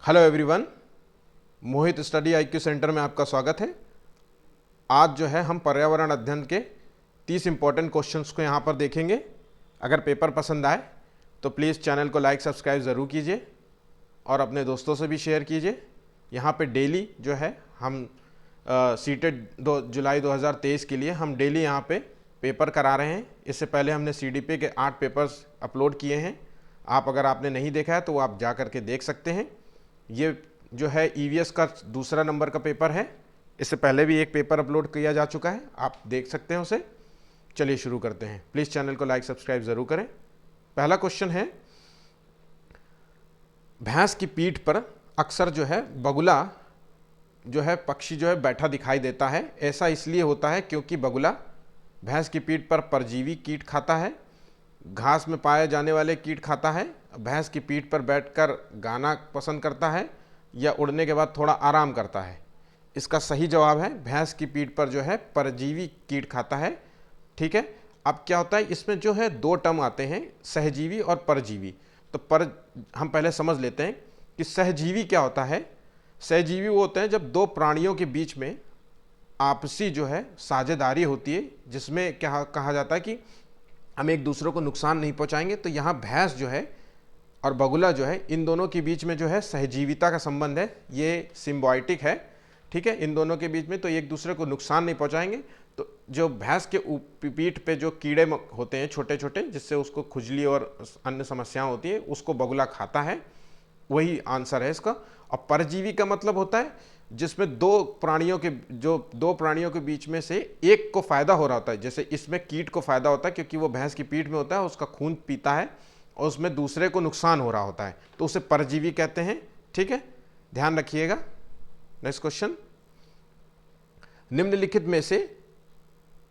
Hello everyone, मोहित study IQ centre में आपका स्वागत है। आज जो है हम पर्यावरण अध्ययन के 30 इंपॉर्टेंट क्वेश्चंस को यहाँ पर देखेंगे। अगर पेपर पसंद आए तो प्लीज़ चैनल को लाइक सब्सक्राइब ज़रूर कीजिए और अपने दोस्तों से भी शेयर कीजिए। यहाँ पे डेली जो है हम सीटेड जुलाई 2023 के लिए हम डेली यहाँ पे पेपर करा रहे हैं। इससे पहले हमने CDP के 8 पेपर्स अपलोड किए हैं। अगर आपने नहीं देखा है तो आप जा करके देख सकते हैं। ये जो है EVS का दूसरा नंबर का पेपर है। इससे पहले भी एक पेपर अपलोड किया जा चुका है, आप देख सकते हैं उसे। चलिए शुरू करते हैं। प्लीज़ चैनल को लाइक सब्सक्राइब ज़रूर करें। पहला क्वेश्चन है, भैंस की पीठ पर अक्सर जो है बगुला जो है पक्षी जो है बैठा दिखाई देता है। ऐसा इसलिए होता है क्योंकि बगुला भैंस की पीठ पर परजीवी कीट खाता है, घास में पाए जाने वाले कीट खाता है, भैंस की पीठ पर बैठकर गाना पसंद करता है या उड़ने के बाद थोड़ा आराम करता है। इसका सही जवाब है भैंस की पीठ पर जो है परजीवी कीट खाता है। ठीक है, अब क्या होता है, इसमें जो है दो टर्म आते हैं, सहजीवी और परजीवी। तो हम पहले समझ लेते हैं कि सहजीवी क्या होता है। सहजीवी वो होते हैं जब दो प्राणियों के बीच में आपसी जो है साझेदारी होती है, जिसमें क्या कहा जाता है कि हम एक दूसरे को नुकसान नहीं पहुंचाएंगे। तो यहाँ भैंस जो है और बगुला जो है, इन दोनों के बीच में जो है सहजीविता का संबंध है, ये सिम्बायोटिक है। ठीक है, इन दोनों के बीच में तो एक दूसरे को नुकसान नहीं पहुंचाएंगे। तो जो भैंस के पीठ पे जो कीड़े होते हैं छोटे छोटे, जिससे उसको खुजली और अन्य समस्याएं होती है, उसको बगुला खाता है। वही आंसर है इसका। और परजीवी का मतलब होता है जिसमें दो प्राणियों के बीच में से एक को फायदा हो रहा होता है। जैसे इसमें कीट को फायदा होता है क्योंकि वो भैंस की पीठ में होता है, उसका खून पीता है और उसमें दूसरे को नुकसान हो रहा होता है, तो उसे परजीवी कहते हैं। ठीक है, ध्यान रखिएगा। नेक्स्ट क्वेश्चन, निम्नलिखित में से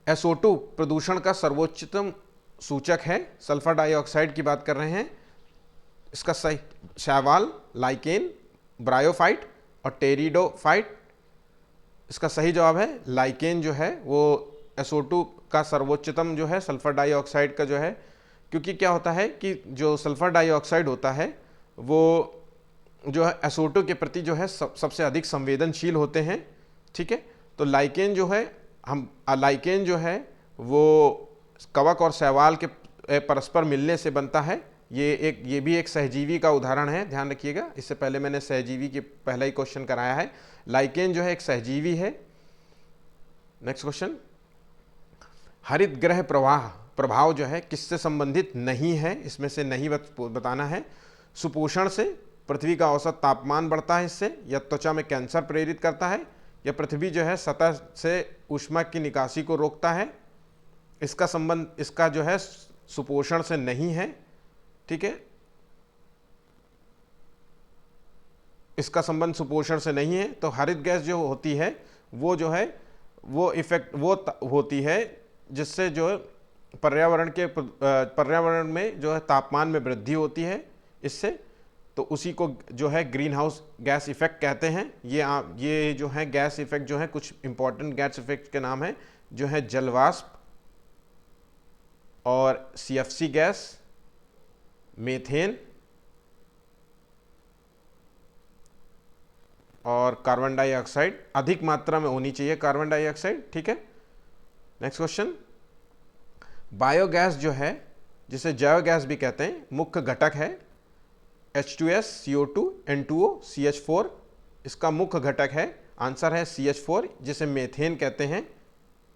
SO2 प्रदूषण का सर्वोच्चतम सूचक है। सल्फर डाइऑक्साइड की बात कर रहे हैं। इसका सही शैवाल, लाइकेन, ब्रायोफाइट और टेरिडोफाइट। इसका सही जवाब है लाइकेन जो है वो SO2 का सर्वोच्चतम जो है सल्फर डाइऑक्साइड का जो है। क्योंकि क्या होता है कि जो सल्फर डाइऑक्साइड होता है वो जो है SO2 के प्रति जो है सबसे अधिक संवेदनशील होते हैं। ठीक है, तो लाइकेन जो है वो कवक और शैवाल के परस्पर मिलने से बनता है। ये भी एक सहजीवी का उदाहरण है, ध्यान रखिएगा। इससे पहले मैंने सहजीवी के पहला ही क्वेश्चन कराया है। लाइकेन जो है एक सहजीवी है। नेक्स्ट क्वेश्चन, हरित ग्रह प्रभाव जो है किससे संबंधित नहीं है, इसमें से नहीं बताना है। सुपोषण से, पृथ्वी का औसत तापमान बढ़ता है इससे, या त्वचा में कैंसर प्रेरित करता है, या पृथ्वी जो है सतह से ऊष्मा की निकासी को रोकता है। इसका संबंध इसका जो है सुपोषण से नहीं है। ठीक है, इसका संबंध सुपोषण से नहीं है। तो हरित गैस जो होती है वो जो है वो इफेक्ट वो होती है जिससे जो पर्यावरण में जो है तापमान में वृद्धि होती है इससे। तो उसी को जो है ग्रीन हाउस गैस इफेक्ट कहते हैं। ये जो है गैस इफेक्ट जो है, कुछ इंपॉर्टेंट गैस इफेक्ट के नाम है जो है जलवाष्प और CFC गैस, मीथेन और कार्बन डाइऑक्साइड। अधिक मात्रा में होनी चाहिए कार्बन डाइऑक्साइड। ठीक है, नेक्स्ट क्वेश्चन, बायोगैस जो है जिसे जैव गैस भी कहते हैं, मुख्य घटक है H2S, CO2, N2O, CH4। इसका मुख्य घटक है, आंसर है CH4, जिसे मीथेन कहते हैं।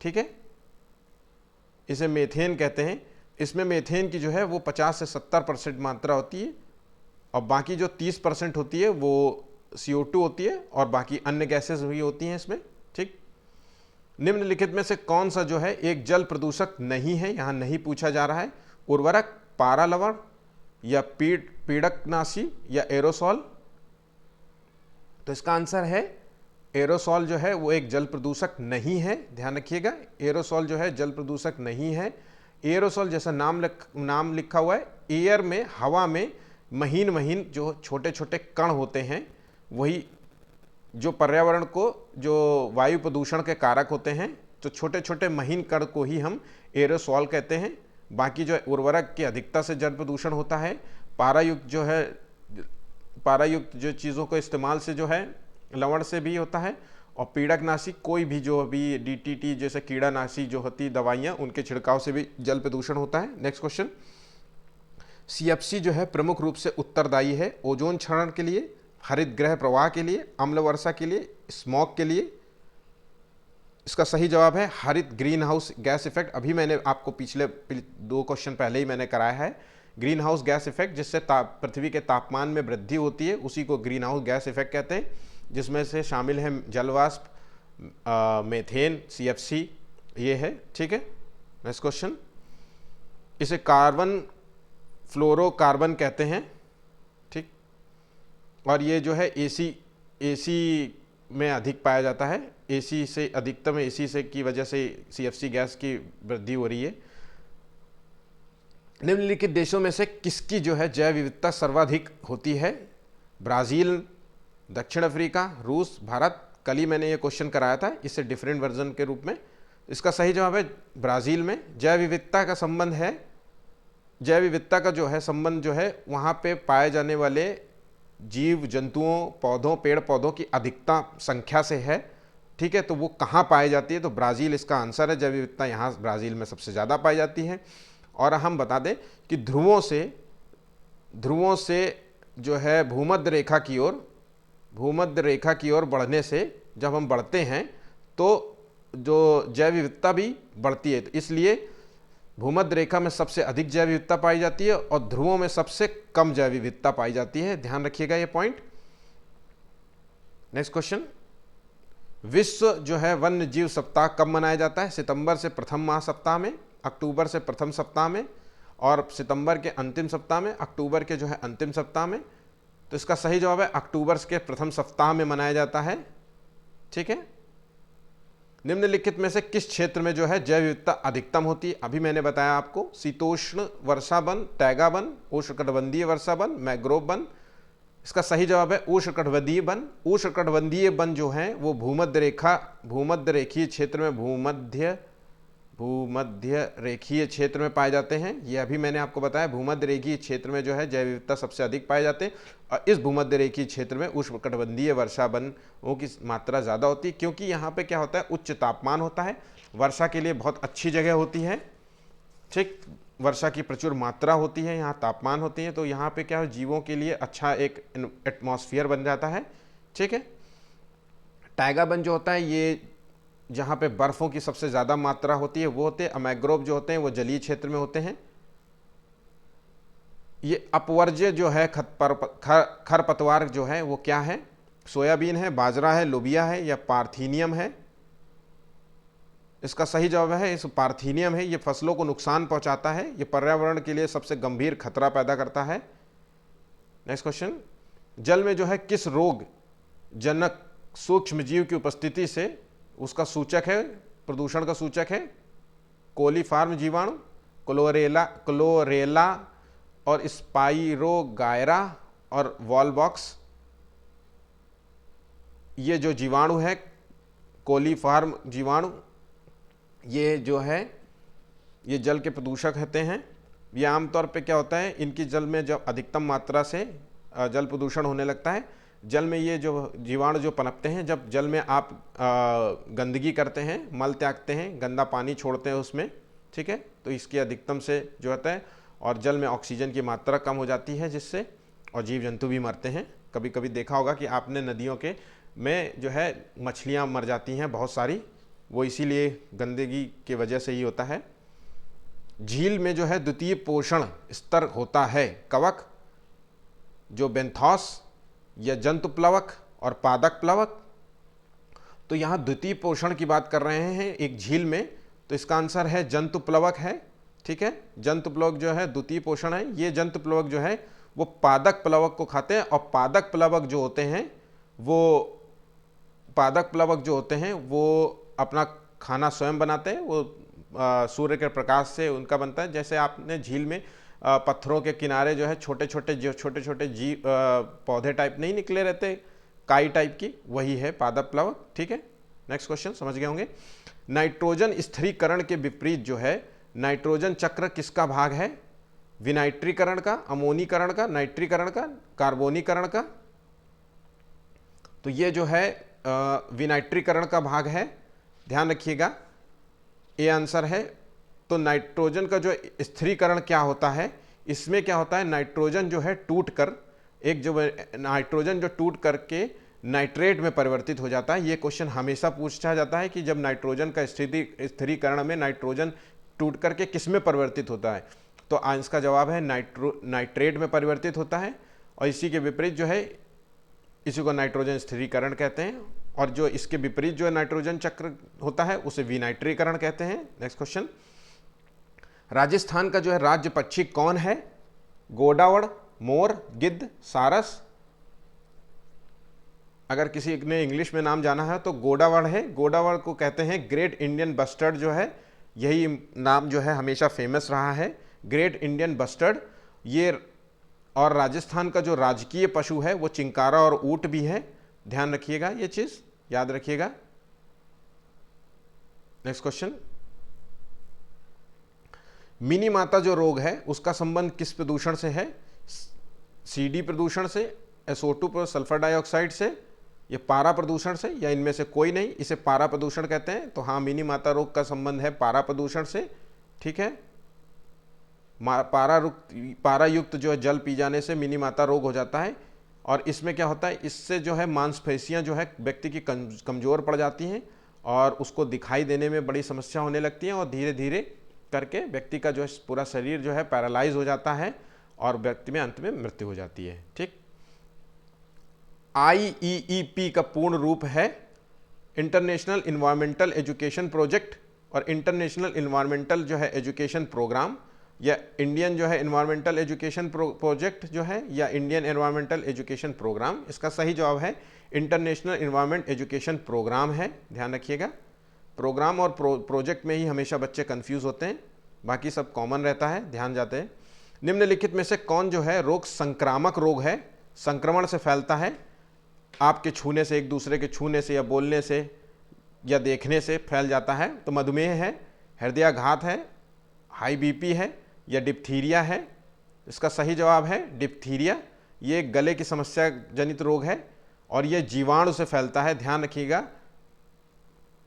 ठीक है, इसे मीथेन कहते हैं। इसमें मीथेन की जो है वो 50 से 70% मात्रा होती है और बाकी जो 30% होती है वो CO2 होती है और बाकी अन्य गैसेस भी होती हैं इसमें। ठीक, निम्नलिखित में से कौन सा जो है एक जल प्रदूषक नहीं है, यहाँ नहीं पूछा जा रहा है। उर्वरक, पारा लवण, या पीड़कनाशी, या एरोसॉल। तो इसका आंसर है एरोसॉल जो है वो एक जल प्रदूषक नहीं है, ध्यान रखिएगा। एरोसॉल जो है जल प्रदूषक नहीं है। एरोसॉल जैसा नाम लिखा हुआ है, एयर में, हवा में महीन महीन जो छोटे छोटे कण होते हैं, वही जो पर्यावरण को जो वायु प्रदूषण के कारक होते हैं, तो छोटे छोटे महीन कण को ही हम एरोसॉल कहते हैं। बाकी जो उर्वरक की अधिकता से जल प्रदूषण होता है। पारायुक्त जो है पारायुक्त जो चीज़ों को इस्तेमाल से जो है लवण से भी होता है, और पीड़कनाशी कोई भी जो भी डीटीटी जैसे कीड़ानाशी जो होती दवाइयाँ उनके छिड़काव से भी जल प्रदूषण होता है। नेक्स्ट क्वेश्चन, सीएफसी जो है प्रमुख रूप से उत्तरदायी है ओजोन क्षरण के लिए, हरित गृह प्रवाह के लिए, अम्ल वर्षा के लिए, स्मॉग के लिए। इसका सही जवाब है हरित ग्रीन हाउस गैस इफेक्ट। अभी मैंने आपको पिछले 2 क्वेश्चन पहले ही मैंने कराया है। ग्रीन हाउस गैस इफेक्ट, जिससे पृथ्वी के तापमान में वृद्धि होती है, उसी को ग्रीन हाउस गैस इफेक्ट कहते हैं, जिसमें से शामिल है जलवाष्प, मेथेन, सीएफसी, ये है। ठीक है, नेक्स्ट क्वेश्चन, इसे कार्बन फ्लोरोकार्बन कहते हैं। ठीक, और ये जो है एसी में अधिक पाया जाता है, एसी से अधिकतम एसी से की वजह से सीएफसी गैस की वृद्धि हो रही है। निम्नलिखित देशों में से किसकी जो है जैव विविधता सर्वाधिक होती है? ब्राज़ील, दक्षिण अफ्रीका, रूस, भारत। कल ही मैंने ये क्वेश्चन कराया था, इससे डिफरेंट वर्जन के रूप में। इसका सही जवाब है ब्राज़ील में। जैव विविधता का संबंध है, जैव विविधता का जो है संबंध जो है वहाँ पे पाए जाने वाले जीव जंतुओं, पौधों, पेड़ पौधों की अधिकता संख्या से है। ठीक है, तो वो कहाँ पाई जाती है? तो ब्राज़ील इसका आंसर है। जैव विविधता यहाँ ब्राज़ील में सबसे ज़्यादा पाई जाती है। और हम बता दें कि ध्रुवों से जो है भूमध्य रेखा की ओर बढ़ने से जब हम बढ़ते हैं तो जो जैव विविधता भी बढ़ती है। तो इसलिए भूमध्य रेखा में सबसे अधिक जैव विविधता पाई जाती है और ध्रुवों में सबसे कम जैव विविधता पाई जाती है। ध्यान रखिएगा ये पॉइंट। नेक्स्ट क्वेश्चन, विश्व जो है वन्य जीव सप्ताह कब मनाया जाता है? सितंबर से प्रथम महासप्ताह में, अक्टूबर से प्रथम सप्ताह में, और सितंबर के अंतिम सप्ताह में, अक्टूबर के जो है अंतिम सप्ताह में। तो इसका सही जवाब है अक्टूबर के प्रथम सप्ताह में मनाया जाता है। ठीक है, निम्नलिखित में से किस क्षेत्र में जो है जैव विविधता अधिकतम होती है? अभी मैंने बताया आपको, शीतोष्ण वर्षा वन, टैगा वन, उष्णकटिबंधीय वर्षा वन, मैंग्रोव वन। इसका सही जवाब है उष्णकटिबंधीय वन। उष्णकटिबंधीय वन जो है वो भूमध्य रेखीय क्षेत्र में, भूमध्य रेखीय क्षेत्र में पाए जाते हैं। ये अभी मैंने आपको बताया, भूमध्य रेखीय क्षेत्र में जो है जैव विविधता सबसे अधिक पाए जाते हैं। और इस भूमध्य रेखीय क्षेत्र में उष्णकटिबंधीय वर्षा वनों की मात्रा ज़्यादा होती है, क्योंकि यहाँ पे क्या होता है, उच्च तापमान होता है, वर्षा के लिए बहुत अच्छी जगह होती है। ठीक, वर्षा की प्रचुर मात्रा होती है, यहाँ तापमान होती है, तो यहाँ पे क्या है, जीवों के लिए अच्छा एक एटमॉस्फेयर बन जाता है। ठीक है, टैगा वन जो होता है ये जहाँ पे बर्फ़ों की सबसे ज़्यादा मात्रा होती है वो होते हैं। मैंग्रोव जो होते हैं वो जलीय क्षेत्र में होते हैं। ये अपवर्ज्य जो है खरपतवार जो है वो क्या है? सोयाबीन है, बाजरा है, लोबिया है या पार्थीनियम है? इसका सही जवाब है इस पार्थीनियम है। ये फसलों को नुकसान पहुंचाता है, ये पर्यावरण के लिए सबसे गंभीर खतरा पैदा करता है। नेक्स्ट क्वेश्चन, जल में जो है किस रोग जनक सूक्ष्म जीव की उपस्थिति से उसका सूचक है, प्रदूषण का सूचक है? कोलीफार्म जीवाणु, क्लोरेला और स्पाइरोगायरा और वॉलबॉक्स। ये जो जीवाणु है कोलीफार्म जीवाणु, ये जो है ये जल के प्रदूषक होते हैं। ये आमतौर पे क्या होता है, इनकी जल में जब अधिकतम मात्रा से जल प्रदूषण होने लगता है, जल में ये जो जीवाणु जो पनपते हैं, जब जल में आप गंदगी करते हैं, मल त्यागते हैं, गंदा पानी छोड़ते हैं उसमें, ठीक है, तो इसकी अधिकतम से जो होता है, और जल में ऑक्सीजन की मात्रा कम हो जाती है जिससे, और जीव जंतु भी मरते हैं। कभी कभी देखा होगा कि आपने नदियों के में जो है मछलियाँ मर जाती हैं बहुत सारी, वो इसीलिए गंदगी की वजह से ही होता है। झील में जो है द्वितीय पोषण स्तर होता है, कवक, जो बेंथॉस या जंतु प्लवक और पादक प्लवक। तो यहाँ द्वितीय पोषण की बात कर रहे हैं एक झील में, तो इसका आंसर है जंतु प्लवक है। ठीक है, जंतु प्लवक जो है द्वितीय पोषण है। ये जंतु प्लवक जो है वो पादक प्लवक को खाते हैं, और पादक प्लवक जो होते हैं वो अपना खाना स्वयं बनाते हैं। वो सूर्य के प्रकाश से उनका बनता है। जैसे आपने झील में पत्थरों के किनारे जो है छोटे छोटे जीव पौधे टाइप नहीं निकले रहते, काई टाइप की, वही है पादप प्लवक। ठीक है, नेक्स्ट क्वेश्चन समझ गए होंगे। नाइट्रोजन स्थिरीकरण के विपरीत जो है नाइट्रोजन चक्र किसका भाग है? विनाइट्रीकरण का, अमोनीकरण का, नाइट्रीकरण का, कार्बोनीकरण का। तो ये जो है विनाइट्रीकरण का भाग है, ध्यान रखिएगा, ये आंसर है। तो नाइट्रोजन का जो स्थिरीकरण क्या होता है, इसमें क्या होता है, नाइट्रोजन जो है टूट कर, एक जो नाइट्रोजन जो टूट करके नाइट्रेट में परिवर्तित हो जाता है। ये क्वेश्चन हमेशा पूछा जाता है कि जब नाइट्रोजन का स्थिरीकरण में नाइट्रोजन टूट करके किस में परिवर्तित होता है, तो इसका जवाब है नाइट्रेट में परिवर्तित होता है। और इसी के विपरीत जो है, इसी को नाइट्रोजन स्थिरीकरण कहते हैं, और जो इसके विपरीत जो नाइट्रोजन चक्र होता है उसे विनाइट्रीकरण कहते हैं। नेक्स्ट क्वेश्चन, राजस्थान का जो है राज्य पक्षी कौन है? गोडावड़, मोर, गिद्ध, सारस। अगर किसी ने इंग्लिश में नाम जाना है तो गोडावड़ है। गोडावड़ को कहते हैं ग्रेट इंडियन बस्टर्ड, जो है यही नाम जो है हमेशा फेमस रहा है, ग्रेट इंडियन बस्टर्ड ये। और राजस्थान का जो राजकीय पशु है वो चिंकारा और ऊंट भी है, ध्यान रखिएगा, ये चीज याद रखिएगा। नेक्स्ट क्वेश्चन, मिनी माता जो रोग है उसका संबंध किस प्रदूषण से है? सीडी प्रदूषण से, SO2 पर सल्फर डाइऑक्साइड से, या पारा प्रदूषण से, या इनमें से कोई नहीं? इसे पारा प्रदूषण कहते हैं। तो हाँ, मिनी माता रोग का संबंध है पारा प्रदूषण से, ठीक है। पारा युक्त जो है जल पी जाने से मिनी माता रोग हो जाता है। और इसमें क्या होता है, इससे जो है मांसपेशियां जो है व्यक्ति की कमजोर पड़ जाती हैं और उसको दिखाई देने में बड़ी समस्या होने लगती है, और धीरे धीरे करके व्यक्ति का जो है पूरा शरीर जो है पैरालाइज हो जाता है और व्यक्ति में अंत में मृत्यु हो जाती है, ठीक। IEEP का पूर्ण रूप है इंटरनेशनल इन्वायरमेंटल एजुकेशन प्रोजेक्ट और इंटरनेशनल इन्वायरमेंटल जो है एजुकेशन प्रोग्राम, या इंडियन जो है इन्वायरमेंटल एजुकेशन प्रोजेक्ट जो है, या इंडियन एनवायरमेंटल एजुकेशन प्रोग्राम। इसका सही जवाब है इंटरनेशनल इन्वायरमेंट एजुकेशन प्रोग्राम है, ध्यान रखिएगा। प्रोग्राम और प्रोजेक्ट में ही हमेशा बच्चे कंफ्यूज होते हैं, बाकी सब कॉमन रहता है, ध्यान जाते हैं। निम्नलिखित में से कौन जो है रोग संक्रामक रोग है, संक्रमण से फैलता है, आपके छूने से, एक दूसरे के छूने से या बोलने से या देखने से फैल जाता है? तो मधुमेह है, हृदयाघात है, हाई बीपी है, या डिप्थीरिया है? इसका सही जवाब है डिप्थीरिया। ये गले की समस्या जनित रोग है और ये जीवाणु से फैलता है, ध्यान रखिएगा।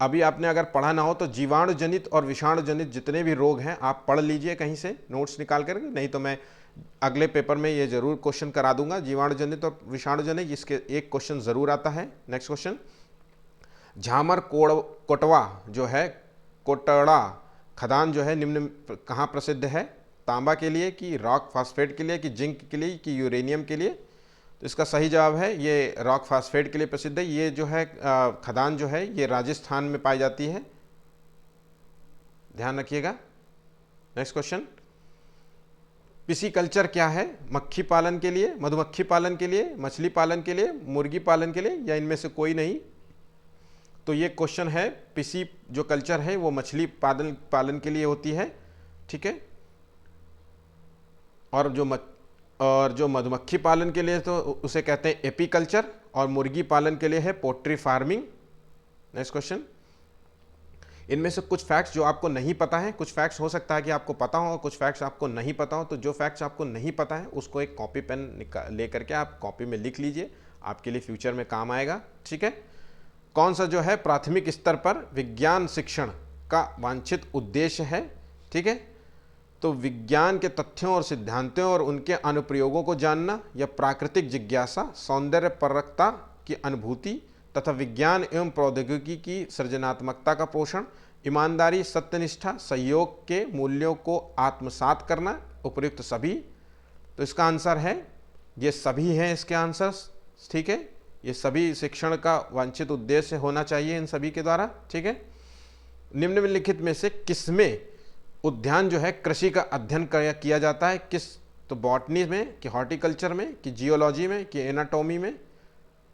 अभी आपने अगर पढ़ा ना हो तो जीवाणु जनित और विषाणु जनित जितने भी रोग हैं आप पढ़ लीजिए कहीं से नोट्स निकाल कर, नहीं तो मैं अगले पेपर में ये जरूर क्वेश्चन करा दूंगा, जीवाणु जनित और विषाणु जनित, इसके एक क्वेश्चन जरूर आता है। नेक्स्ट क्वेश्चन, झामर कोटवा जो है, कोटड़ा खदान जो है निम्न कहाँ प्रसिद्ध है? तांबा के लिए, कि रॉक फास्फेट के लिए, कि जिंक के लिए, कि यूरेनियम के लिए? तो इसका सही जवाब है ये रॉक फास्फेट के लिए प्रसिद्ध है। ये जो है खदान जो है ये राजस्थान में पाई जाती है, ध्यान रखिएगा। नेक्स्ट क्वेश्चन, पिसीकल्चर क्या है? मक्खी पालन के लिए, मधुमक्खी पालन के लिए, मछली पालन के लिए, मुर्गी पालन के लिए, या इनमें से कोई नहीं? तो ये क्वेश्चन है, पिसी जो कल्चर है वो मछली पालन के लिए होती है, ठीक है। और जो मधुमक्खी पालन के लिए तो उसे कहते हैं एपीकल्चर, और मुर्गी पालन के लिए है पोल्ट्री फार्मिंग। नेक्स्ट क्वेश्चन, इनमें से कुछ फैक्ट्स जो आपको नहीं पता है, कुछ फैक्ट्स हो सकता है कि आपको पता हो और कुछ फैक्ट्स आपको नहीं पता हो, तो जो फैक्ट्स आपको नहीं पता है उसको एक कॉपी पेन लेकर के आप कॉपी में लिख लीजिए, आपके लिए फ्यूचर में काम आएगा, ठीक है। कौन सा जो है प्राथमिक स्तर पर विज्ञान शिक्षण का वांछित उद्देश्य है, ठीक है? तो विज्ञान के तथ्यों और सिद्धांतों और उनके अनुप्रयोगों को जानना, या प्राकृतिक जिज्ञासा, सौंदर्य परकता की अनुभूति तथा विज्ञान एवं प्रौद्योगिकी की सृजनात्मकता का पोषण, ईमानदारी, सत्यनिष्ठा, सहयोग के मूल्यों को आत्मसात करना, उपयुक्त सभी। तो इसका आंसर है ये सभी हैं इसके आंसर्स, ठीक है। ये सभी शिक्षण का वांछित उद्देश्य होना चाहिए इन सभी के द्वारा, ठीक है। निम्नलिखित में से किसमें उद्यान जो है कृषि का अध्ययन किया जाता है? किस, तो बॉटनी में, कि हॉर्टिकल्चर में, कि जियोलॉजी में, कि एनाटॉमी में?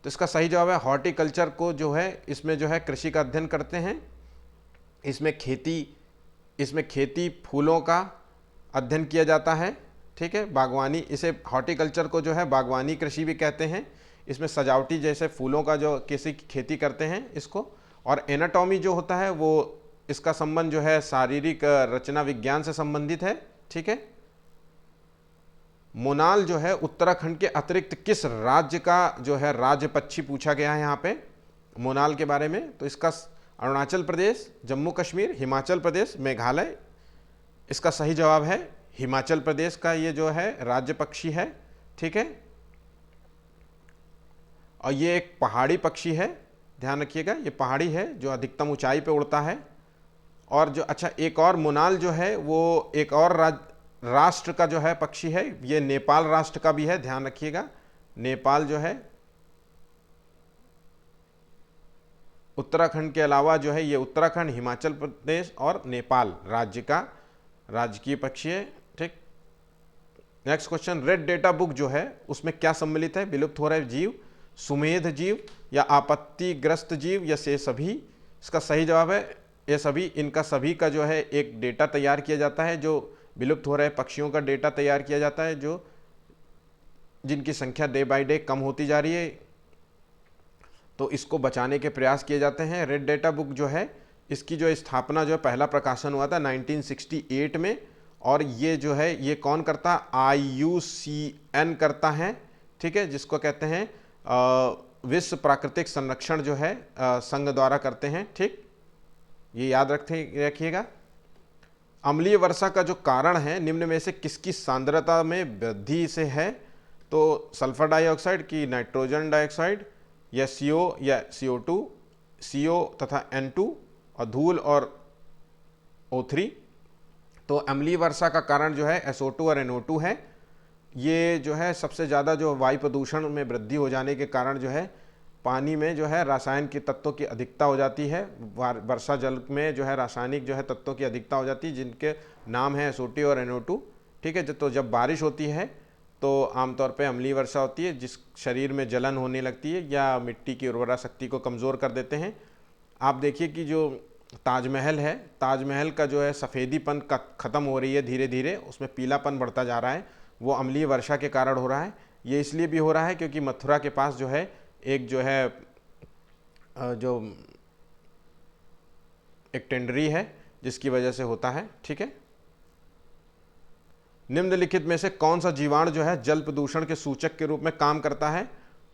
तो इसका सही जवाब है हॉर्टिकल्चर को जो है इसमें जो है कृषि का अध्ययन करते हैं। इसमें खेती फूलों का अध्ययन किया जाता है, ठीक है। बागवानी, इसे हॉर्टिकल्चर को जो है बागवानी कृषि भी कहते हैं। इसमें सजावटी जैसे फूलों का जो किसी की खेती करते हैं इसको। और एनाटॉमी जो होता है वो इसका संबंध जो है शारीरिक रचना विज्ञान से संबंधित है, ठीक है। मोनाल जो है उत्तराखंड के अतिरिक्त किस राज्य का जो है राज्य पक्षी पूछा गया है यहाँ पे मोनाल के बारे में। तो इसका अरुणाचल प्रदेश, जम्मू कश्मीर, हिमाचल प्रदेश, मेघालय। इसका सही जवाब है हिमाचल प्रदेश का ये जो है राज्य पक्षी है, ठीक है। और ये एक पहाड़ी पक्षी है, ध्यान रखिएगा, ये पहाड़ी है जो अधिकतम ऊंचाई पे उड़ता है। और जो अच्छा एक और मोनाल जो है वो एक और राष्ट्र का जो है पक्षी है, ये नेपाल राष्ट्र का भी है, ध्यान रखिएगा। नेपाल जो है उत्तराखंड के अलावा जो है ये उत्तराखंड, हिमाचल प्रदेश और नेपाल राज्य का राजकीय पक्षी है, ठीक। Next question, red data book जो है उसमें क्या सम्मिलित है? विलुप्त हो रहे जीव, सुमेध जीव, या आपत्तिग्रस्त जीव, या से सभी। इसका सही जवाब है ये सभी। इनका सभी का जो है एक डेटा तैयार किया जाता है, जो विलुप्त हो रहे पक्षियों का डेटा तैयार किया जाता है, जो जिनकी संख्या डे बाय डे कम होती जा रही है, तो इसको बचाने के प्रयास किए जाते हैं। रेड डेटा बुक जो है इसकी जो स्थापना जो है पहला प्रकाशन हुआ था 1968 में, और ये जो है ये कौन करता? IUCN करता है, ठीक है, जिसको कहते हैं विश्व प्राकृतिक संरक्षण जो है संघ द्वारा करते हैं, ठीक। ये याद रखिएगा। अम्लीय वर्षा का जो कारण है निम्न में से किसकी सांद्रता में वृद्धि से है? तो सल्फर डाइऑक्साइड की नाइट्रोजन डाइऑक्साइड, या CO या CO2, CO तथा N2, और धूल और O3। तो अम्लीय वर्षा का कारण जो है SO2 और NO2 है। ये जो है सबसे ज़्यादा जो वायु प्रदूषण में वृद्धि हो जाने के कारण जो है पानी में जो है रासायनिक के तत्वों की अधिकता हो जाती है। वर्षा जल में जो है रासायनिक जो है तत्वों की अधिकता हो जाती है, जिनके नाम है SO2 और NO2, ठीक है। तो जब बारिश होती है तो आमतौर पे अम्लीय वर्षा होती है, जिस शरीर में जलन होने लगती है या मिट्टी की उर्वरा शक्ति को कमज़ोर कर देते हैं। आप देखिए कि जो ताजमहल है, ताजमहल का जो है सफ़ेदीपन का ख़त्म हो रही है धीरे धीरे, उसमें पीलापन बढ़ता जा रहा है, वो अम्लीय वर्षा के कारण हो रहा है। ये इसलिए भी हो रहा है क्योंकि मथुरा के पास जो है एक जो है जो एक टेंडरी है, जिसकी वजह से होता है, ठीक है। निम्नलिखित में से कौन सा जीवाणु जो है जल प्रदूषण के सूचक के रूप में काम करता है?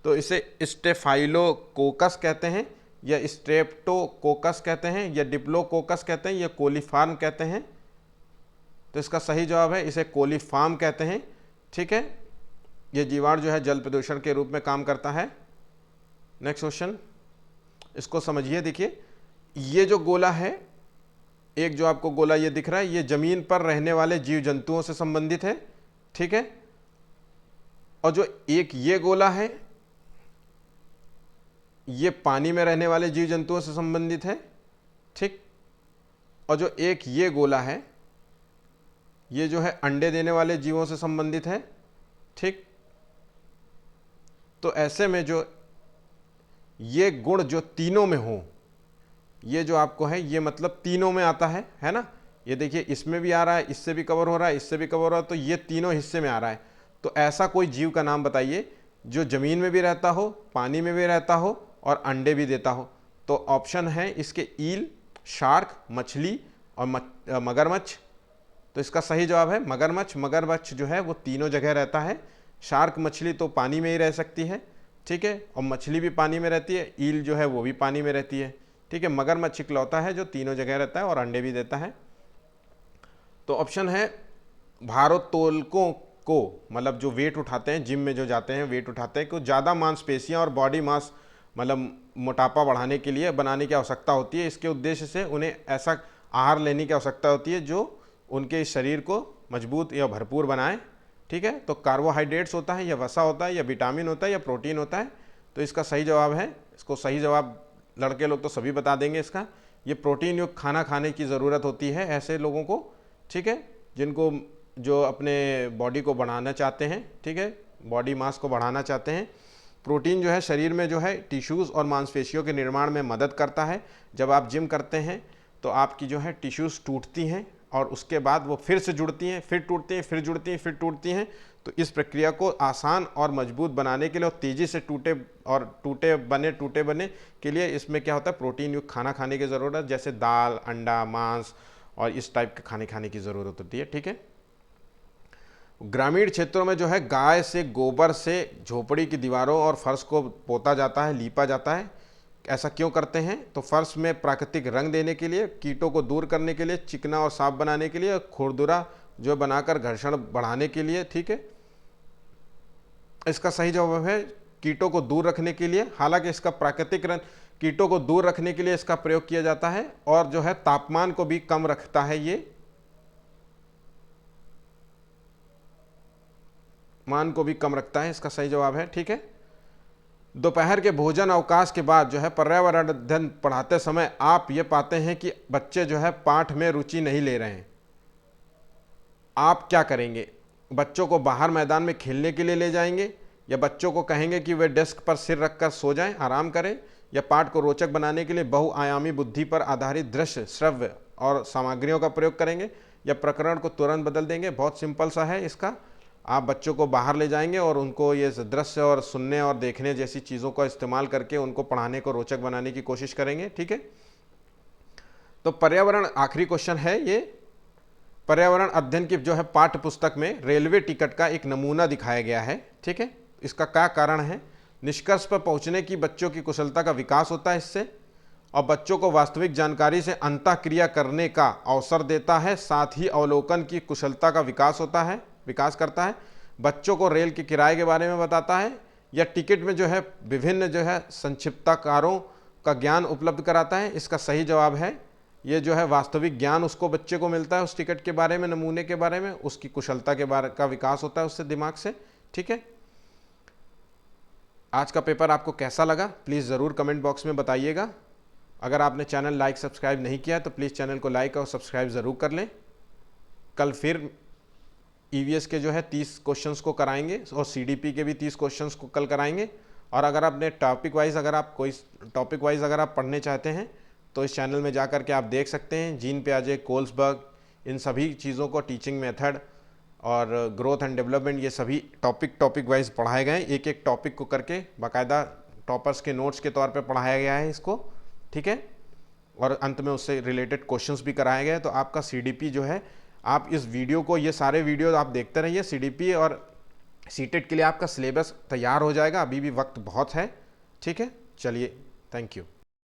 तो इसे स्टेफाइलोकोकस कहते हैं, या स्ट्रेप्टोकोकस कहते हैं, या डिप्लोकोकस कहते हैं, या कोलीफार्म कहते हैं। तो इसका सही जवाब है इसे कोलीफार्म कहते हैं, ठीक है। यह जीवाणु जो है जल प्रदूषण के रूप में काम करता है। नेक्स्ट क्वेश्चन, इसको समझिए। देखिए ये जो गोला है, एक जो आपको गोला ये दिख रहा है, ये जमीन पर रहने वाले जीव जंतुओं से संबंधित है, ठीक है। और जो एक ये गोला है, ये पानी में रहने वाले जीव जंतुओं से संबंधित है, ठीक। और जो एक ये गोला है, ये जो है अंडे देने वाले जीवों से संबंधित है, ठीक। तो ऐसे में जो ये गुण जो तीनों में हो, ये जो आपको है ये मतलब तीनों में आता है ना। ये देखिए इसमें भी आ रहा है, इससे भी कवर हो रहा है, इससे भी कवर हो रहा है, तो ये तीनों हिस्से में आ रहा है। तो ऐसा कोई जीव का नाम बताइए जो जमीन में भी रहता हो, पानी में भी रहता हो और अंडे भी देता हो। तो ऑप्शन है इसके ईल, शार्क, मछली और मगरमच्छ। तो इसका सही जवाब है मगरमच्छ। मगरमच्छ जो है वो तीनों जगह रहता है। शार्क मछली तो पानी में ही रह सकती है, ठीक है, और मछली भी पानी में रहती है, ईल जो है वो भी पानी में रहती है, ठीक है। मगरमच्छ इकलौता है जो तीनों जगह रहता है और अंडे भी देता है। तो ऑप्शन है भारोत्तोलकों को, मतलब जो वेट उठाते हैं, जिम में जो जाते हैं वेट उठाते हैं, को ज़्यादा मांसपेशियां और बॉडी मास मतलब मोटापा बढ़ाने के लिए बनाने की आवश्यकता होती है। इसके उद्देश्य से उन्हें ऐसा आहार लेने की आवश्यकता होती है जो उनके शरीर को मजबूत या भरपूर बनाए, ठीक है। तो कार्बोहाइड्रेट्स होता है, या वसा होता है, या विटामिन होता है, या प्रोटीन होता है। तो इसका सही जवाब है, इसको सही जवाब लड़के लोग तो सभी बता देंगे इसका, ये प्रोटीन युक्त खाना खाने की ज़रूरत होती है ऐसे लोगों को, ठीक है, जिनको जो अपने बॉडी को बढ़ाना चाहते हैं, ठीक है, बॉडी मास को बढ़ाना चाहते हैं। प्रोटीन जो है शरीर में जो है टिश्यूज़ और मांसपेशियों के निर्माण में मदद करता है। जब आप जिम करते हैं तो आपकी जो है टिश्यूज़ टूटती हैं और उसके बाद वो फिर से जुड़ती हैं, फिर टूटती हैं, फिर जुड़ती हैं, फिर टूटती हैं। तो इस प्रक्रिया को आसान और मजबूत बनाने के लिए और तेज़ी से टूटे बने के लिए इसमें क्या होता है, प्रोटीन युक्त खाना खाने की ज़रूरत, जैसे दाल, अंडा, मांस और इस टाइप के खाने खाने की ज़रूरत होती है, ठीक है। ग्रामीण क्षेत्रों में जो है गाय से गोबर से झोपड़ी की दीवारों और फर्श को पोता जाता है, लीपा जाता है। ऐसा क्यों करते हैं? तो फर्श में प्राकृतिक रंग देने के लिए, कीटों को दूर करने के लिए, चिकना और साफ बनाने के लिए, खुरदुरा जो बनाकर घर्षण बढ़ाने के लिए। ठीक है, इसका सही जवाब है कीटों को दूर रखने के लिए। हालांकि इसका प्राकृतिक रंग कीटों को दूर रखने के लिए इसका प्रयोग किया जाता है, और जो है तापमान को भी कम रखता है, ये मान को भी कम रखता है। इसका सही जवाब है। ठीक है, दोपहर के भोजन अवकाश के बाद जो है पर्यावरण अध्ययन पढ़ाते समय आप ये पाते हैं कि बच्चे जो है पाठ में रुचि नहीं ले रहे हैं। आप क्या करेंगे? बच्चों को बाहर मैदान में खेलने के लिए ले जाएंगे, या बच्चों को कहेंगे कि वे डेस्क पर सिर रखकर सो जाएं, आराम करें, या पाठ को रोचक बनाने के लिए बहुआयामी बुद्धि पर आधारित दृश्य, श्रव्य और सामग्रियों का प्रयोग करेंगे, या प्रकरण को तुरंत बदल देंगे? बहुत सिंपल सा है इसका। आप बच्चों को बाहर ले जाएंगे और उनको ये दृश्य और सुनने और देखने जैसी चीज़ों का इस्तेमाल करके उनको पढ़ाने को रोचक बनाने की कोशिश करेंगे। ठीक है, तो पर्यावरण आखिरी क्वेश्चन है ये। पर्यावरण अध्ययन की जो है पाठ्य पुस्तक में रेलवे टिकट का एक नमूना दिखाया गया है। ठीक है, इसका क्या कारण है? निष्कर्ष पर पहुंचने की बच्चों की कुशलता का विकास होता है इससे, और बच्चों को वास्तविक जानकारी से अंतःक्रिया करने का अवसर देता है। साथ ही अवलोकन की कुशलता का विकास करता है। बच्चों को रेल के किराए के बारे में बताता है, या टिकट में जो है विभिन्न जो है संक्षिप्ताकारों का ज्ञान उपलब्ध कराता है। इसका सही जवाब है ये जो है वास्तविक ज्ञान उसको बच्चे को मिलता है उस टिकट के बारे में, नमूने के बारे में, उसकी कुशलता के बारे का विकास होता है उससे, दिमाग से। ठीक है, आज का पेपर आपको कैसा लगा प्लीज़ ज़रूर कमेंट बॉक्स में बताइएगा। अगर आपने चैनल लाइक सब्सक्राइब नहीं किया है तो प्लीज़ चैनल को लाइक और सब्सक्राइब ज़रूर कर लें। कल फिर ईवीएस के जो है 30 क्वेश्चंस को कराएंगे, और सीडीपी के भी 30 क्वेश्चंस को कल कराएंगे। और अगर आपने टॉपिक वाइज अगर आप पढ़ने चाहते हैं तो इस चैनल में जा कर के आप देख सकते हैं। जीन पियाजे, कोल्सबर्ग, इन सभी चीज़ों को, टीचिंग मेथड और ग्रोथ एंड डेवलपमेंट, ये सभी टॉपिक वाइज पढ़ाए गए हैं। एक एक टॉपिक को करके बाकायदा टॉपर्स के नोट्स के तौर पे पढ़ाया गया है इसको। ठीक है, और अंत में उससे रिलेटेड क्वेश्चंस भी कराए गए। तो आपका सीडीपी जो है, आप इस वीडियो को, ये सारे वीडियो आप देखते रहिए। सीडीपी और सीटेट के लिए आपका सिलेबस तैयार हो जाएगा, अभी भी वक्त बहुत है। ठीक है, चलिए, थैंक यू।